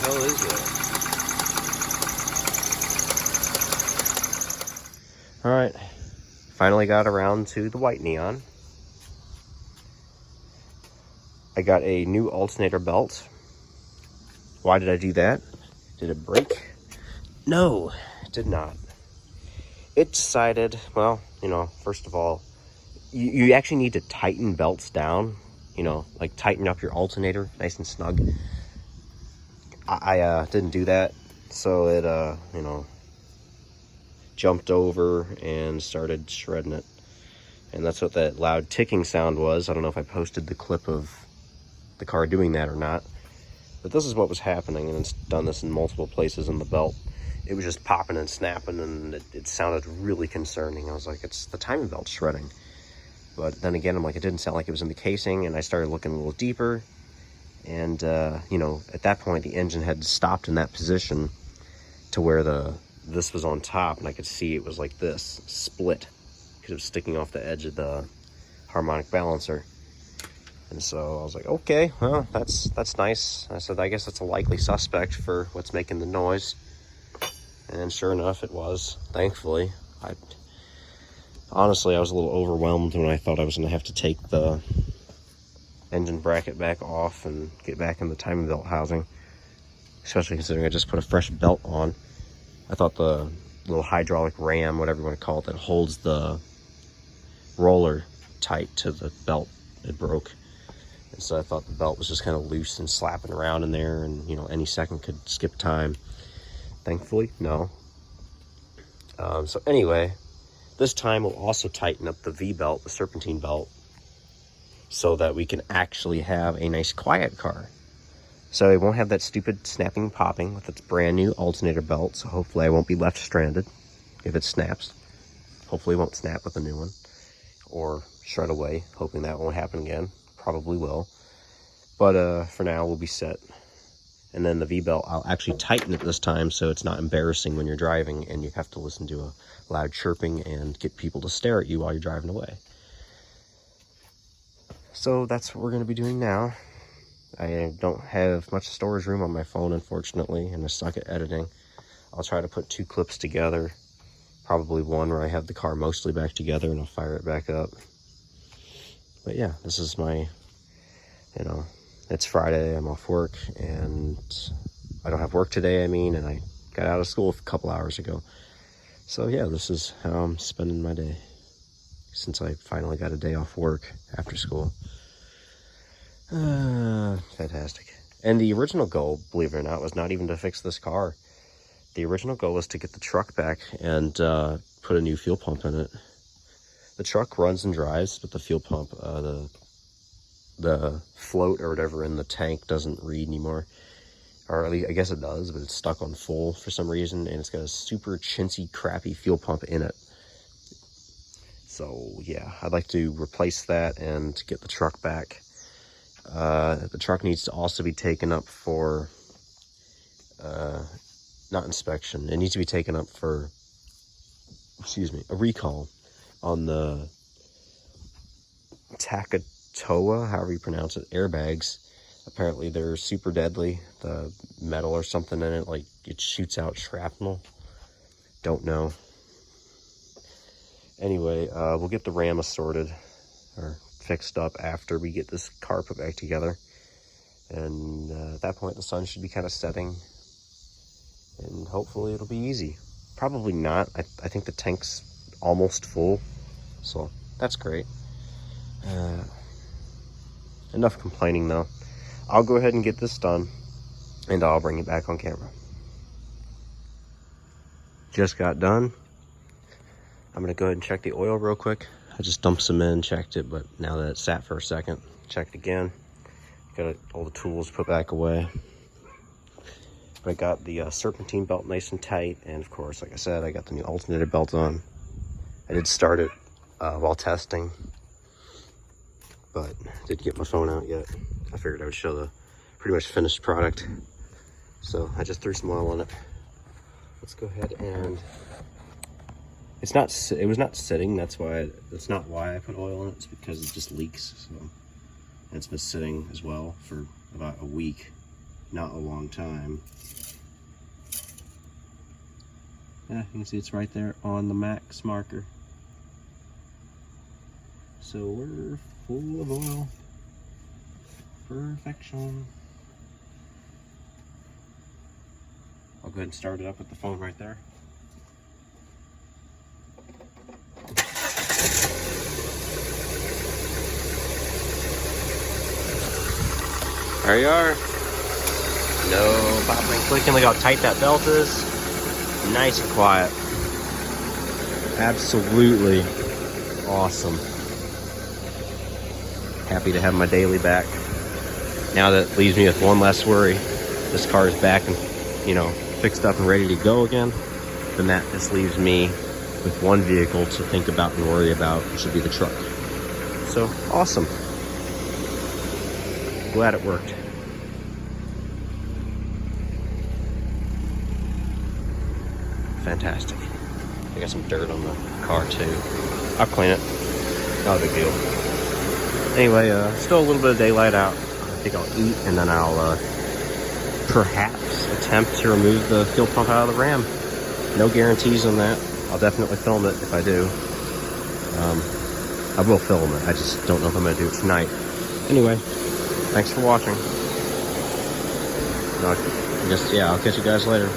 hell is that? All right, finally got around to the white neon. I got a new alternator belt. Why did I do that? Did it break? No, it did not. It decided, well, first of all, you actually need to tighten belts down, like tighten up your alternator nice and snug. I didn't do that, so it, jumped over and started shredding it. And that's what that loud ticking sound was. I don't know if I posted the clip of the car doing that or not, but this is what was happening, and it's done this in multiple places in the belt. It was just popping and snapping, and it sounded really concerning. I was like, it's the timing belt shredding. But then again, I'm like, it didn't sound like it was in the casing, and I started looking a little deeper. And, at that point, the engine had stopped in that position to where this was on top, and I could see it was like this, split, because it was sticking off the edge of the harmonic balancer. And so I was like, okay, well, that's nice. I said, I guess that's a likely suspect for what's making the noise. And sure enough, it was, thankfully. Honestly, I was a little overwhelmed when I thought I was going to have to take the engine bracket back off and get back in the timing belt housing, especially considering I just put a fresh belt on. I thought the little hydraulic ram, whatever you want to call it, that holds the roller tight to the belt, it broke. And so I thought the belt was just kind of loose and slapping around in there, and any second could skip time. Thankfully, no. So anyway, this time we'll also tighten up the V-belt, the serpentine belt, so that we can actually have a nice quiet car. So it won't have that stupid snapping and popping with its brand new alternator belt, so hopefully I won't be left stranded if it snaps. Hopefully it won't snap with a new one, or shred away, hoping that won't happen again. Probably will. But for now, we'll be set. And then the V-belt, I'll actually tighten it this time so it's not embarrassing when you're driving and you have to listen to a loud chirping and get people to stare at you while you're driving away. So that's what we're going to be doing now. I don't have much storage room on my phone, unfortunately, and I suck at editing. I'll try to put 2 clips together. Probably one where I have the car mostly back together and I'll fire it back up. But yeah, this is my, it's Friday, I'm off work, and I don't have work today, and I got out of school a couple hours ago. So yeah, this is how I'm spending my day, since I finally got a day off work after school. Fantastic. And the original goal, believe it or not, was not even to fix this car. The original goal was to get the truck back and put a new fuel pump in it. The truck runs and drives, but the fuel pump, the float or whatever in the tank doesn't read anymore. Or at least, I guess it does, but it's stuck on full for some reason, and it's got a super chintzy, crappy fuel pump in it. So yeah, I'd like to replace that and get the truck back. The truck needs to also be taken up for, not inspection, it needs to be taken up for, a recall on the Takatoa, however you pronounce it, airbags. Apparently they're super deadly. The metal or something in it, like it shoots out shrapnel. Don't know. Anyway, we'll get the ram sorted or fixed up after we get this car put back together. And at that point the sun should be kind of setting, and hopefully it'll be easy. Probably not. I think the tank's almost full, so that's great. Enough complaining though. I'll go ahead and get this done, and I'll bring it back on camera. Just got done. I'm gonna go ahead and check the oil real quick. I just dumped some in, checked it, but now that it sat for a second, checked again. Got all the tools put back away. But I got the serpentine belt nice and tight, and of course, like I said, I got the new alternator belt on. I did start it while testing, but didn't get my phone out yet. I figured I would show the pretty much finished product. So I just threw some oil on it. Let's go ahead and, it was not sitting, that's not why I put oil on it, it's because it just leaks. So, and it's been sitting as well for about a week. not a long time. Yeah, you can see it's right there on the max marker. So we're full of oil. Perfection. I'll go ahead and start it up with the phone right there. There you are. No popping and clicking. Look how tight that belt is. Nice and quiet. Absolutely awesome. Happy to have my daily back. Now that leaves me with one less worry. This car is back and, you know, fixed up and ready to go again. Then that just leaves me with one vehicle to think about and worry about, which would be the truck. So awesome. Glad it worked. Fantastic. I got some dirt on the car too. I'll clean it. Not a big deal. Anyway, still a little bit of daylight out. I think I'll eat and then I'll perhaps attempt to remove the fuel pump out of the Ram. No guarantees on that. I'll definitely film it if I do. I will film it. I just don't know if I'm going to do it tonight. Anyway, thanks for watching. I guess, yeah, I'll catch you guys later.